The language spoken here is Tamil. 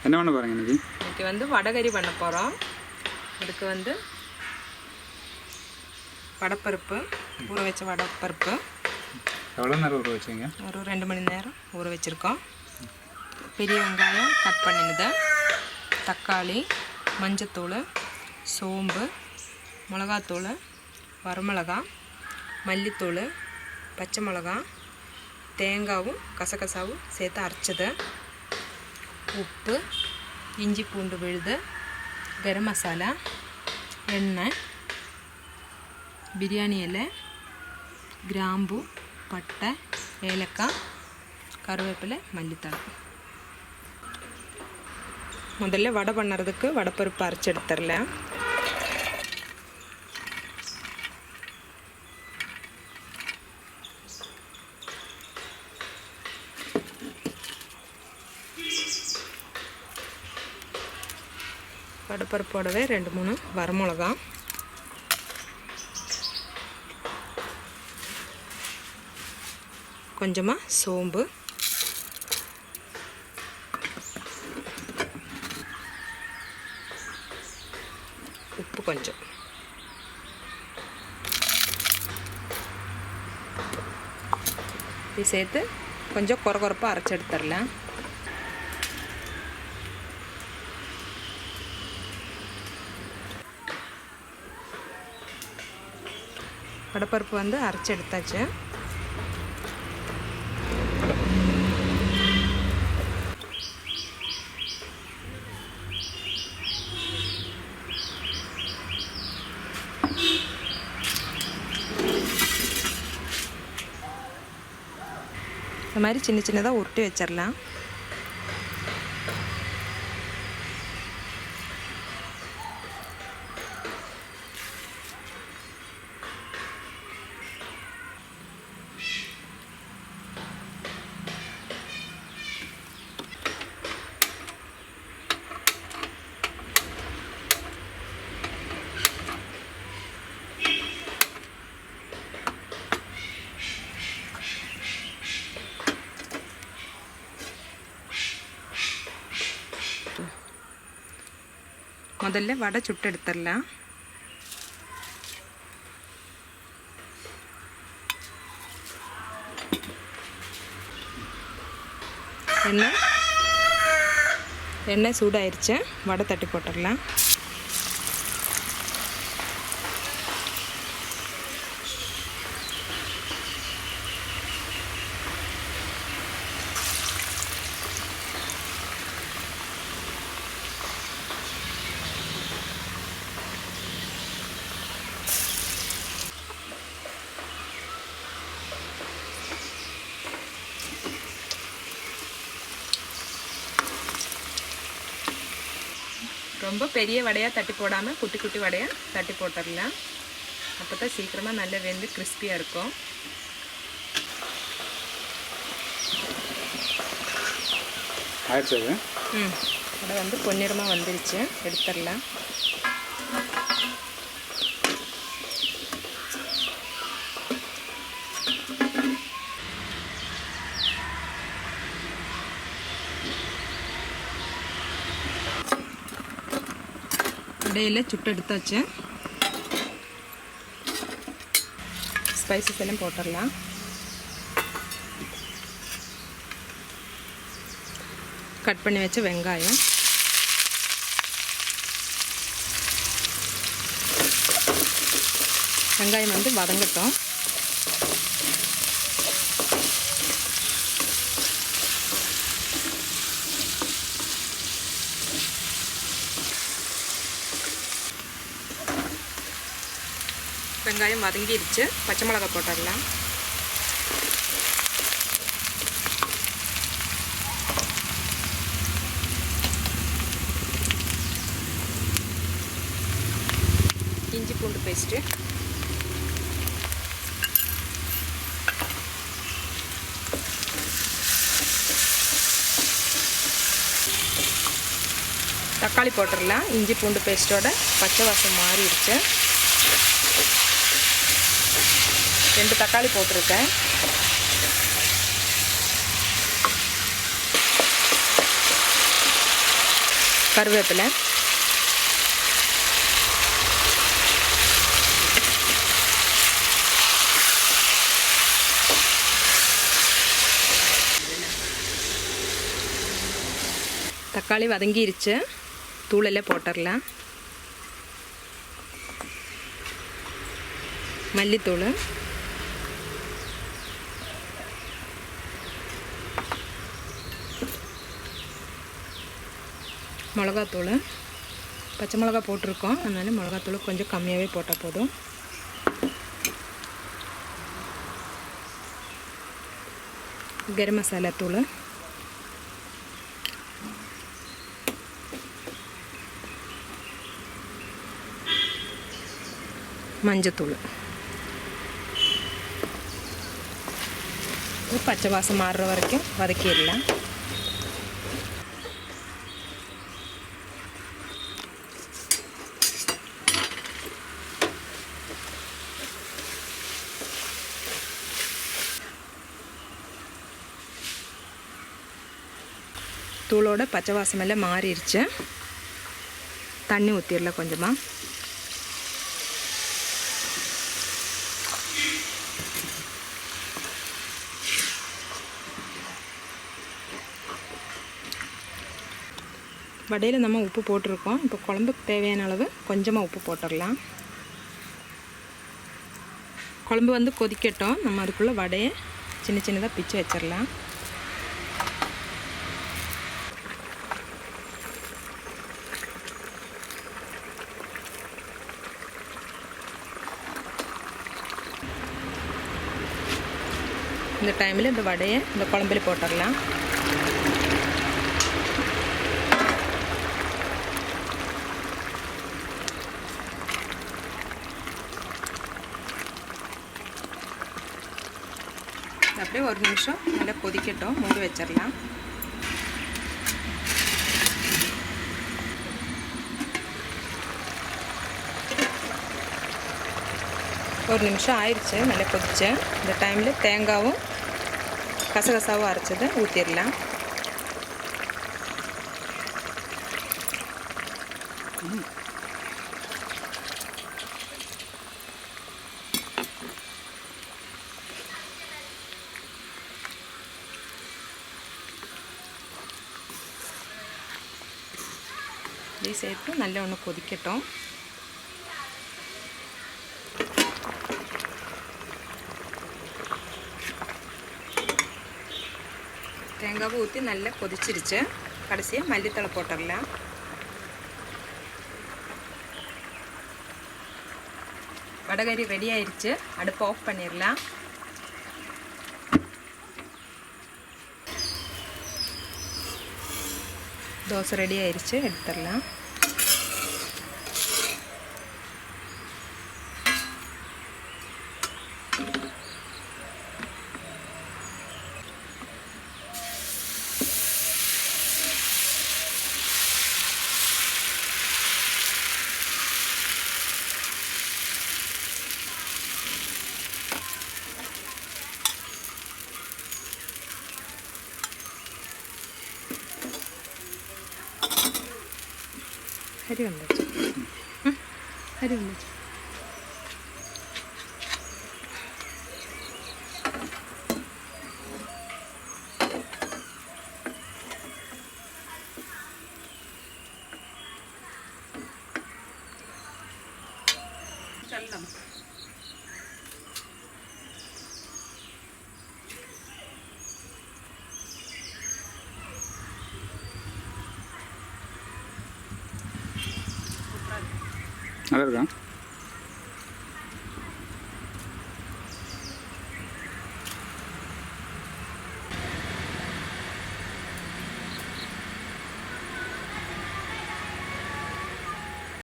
என்ன பண்ண போகிறீங்க இன்னைக்கு? இன்னைக்கு வந்து வடகறி பண்ண போகிறோம். அதுக்கு வந்து வடப்பருப்பு, ஊற வச்ச வடப்பருப்பு எவ்வளோ நேரம் ஊற வச்சிங்க? ஒரு 2 மணி நேரம் ஊற வச்சுருக்கோம். பெரிய வெங்காயம் கட் பண்ணினது, தக்காளி, மஞ்சத்தூள், சோம்பு, மிளகாத்தூள், வரமிளகா, மல்லித்தூள், பச்சை மிளகா, தேங்காயும் கசகசாவும் சேர்த்து அரைச்சது, உப்பு, இஞ்சி பூண்டு விழுது, கரம் மசாலா, எண்ணெய், பிரியாணி இலை, கிராம்பு, பட்டை, ஏலக்காய், கருவேப்பிலை, மல்லித்தழை. முதல்ல வடை பண்ணுறதுக்கு வடைப்பருப்பு அரைச்சி எடுத்துடலாம். வடைப்பருப்போடவே 2-3 வரமிளகா, கொஞ்சமாக சோம்பு, உப்பு கொஞ்சம், இது சேர்த்து கொஞ்சம் கொரகொரப்பாக அரைச்சி எடுத்துடலாம். வடைப்பருப்பு வந்து அரைச்சி எடுத்தாச்சு. இந்த மாதிரி சின்ன சின்னதாக உருட்டி வச்சிடலாம். முதல்ல வடை சுட்டு எடுத்துடலாம். எண்ணெய் சூடாயிருச்சு, வடை தட்டி போட்டுடலாம். ரொம்ப பெரிய வடையாக தட்டி போடாமல் குட்டி குட்டி வடையாக தட்டி போட்டுடலாம். அப்போ தான் சீக்கிரமாக நல்லா வெந்து கிறிஸ்பியாக இருக்கும். வடை வந்து பொன்னிறமாக வந்துருச்சு, எடுத்துடலாம். வடையில் சுட்டு எடுத்தாச்சு. ஸ்பைசஸ் எல்லாம் போட்டுடலாம். கட் பண்ணி வச்ச வெங்காயம், வெங்காயம் வந்து வதங்கட்டும். வெங்காயம் வதங்கிடுச்சு, பச்சை மிளகா போட்டுடலாம். இஞ்சி பூண்டு பேஸ்ட்டு, தக்காளி போட்டுடலாம். இஞ்சி பூண்டு பேஸ்ட்டோட பச்சை வாசம் மாறிடுச்சு. 2 தக்காளி போட்டிருக்கேன். கருவேப்பிலை, தக்காளி வதங்கிருச்சு. தூளெல்லாம் போட்டுடலாம். மல்லித்தூள், மிளகாத்தூள், பச்சை மிளகா போட்டிருக்கோம், அதனால மிளகாத்தூள் கொஞ்சம் கம்மியாகவே போட்டால் போதும். கரம் மசாலா தூள், மஞ்சத்தூள், பச்சை வாசம் மாறுற வரைக்கும் வதக்கிடலாம். தூளோட பச்சை வாசம் எல்லாம் மாறிடுச்சு. தண்ணி ஊற்றிடலாம் கொஞ்சமாக. வடையில் நம்ம உப்பு போட்டிருக்கோம். இப்போ குழம்புக்கு தேவையான அளவு கொஞ்சமாக உப்பு போட்டுடலாம். குழம்பு வந்து கொதிக்கட்டும். நம்ம அதுக்குள்ளே வடையை சின்ன சின்னதாக பிச்சு வச்சிடலாம். இந்த டைமில் இந்த வடையை இந்த குழம்புல போட்டுடலாம். அப்படியே ஒரு நிமிஷம் நல்லா கொதிக்கட்டும். மூடி வச்சிடலாம். ஒரு நிமிஷம் ஆயிடுச்சு. நல்லா கொதிச்சு. இந்த டைமில் தேங்காவும் கசகசாவும் அரைச்சதை ஊற்றிடலாம். இதை சேர்த்து நல்லா ஒன்று கொதிக்கட்டும். தேங்காவை ஊற்றி நல்லா கொதிச்சிருச்சு. கடைசியாக மல்லித்தழை போட்டுடலாம். வடகறி ரெடி ஆயிடுச்சு. அடுப்பை ஆஃப் பண்ணிடலாம். தோசை ரெடி ஆயிடுச்சு. எடுத்துடலாம். ഹരി വന്നു ഹരി വന്നു ചല്ലം நல்லா இருக்கா?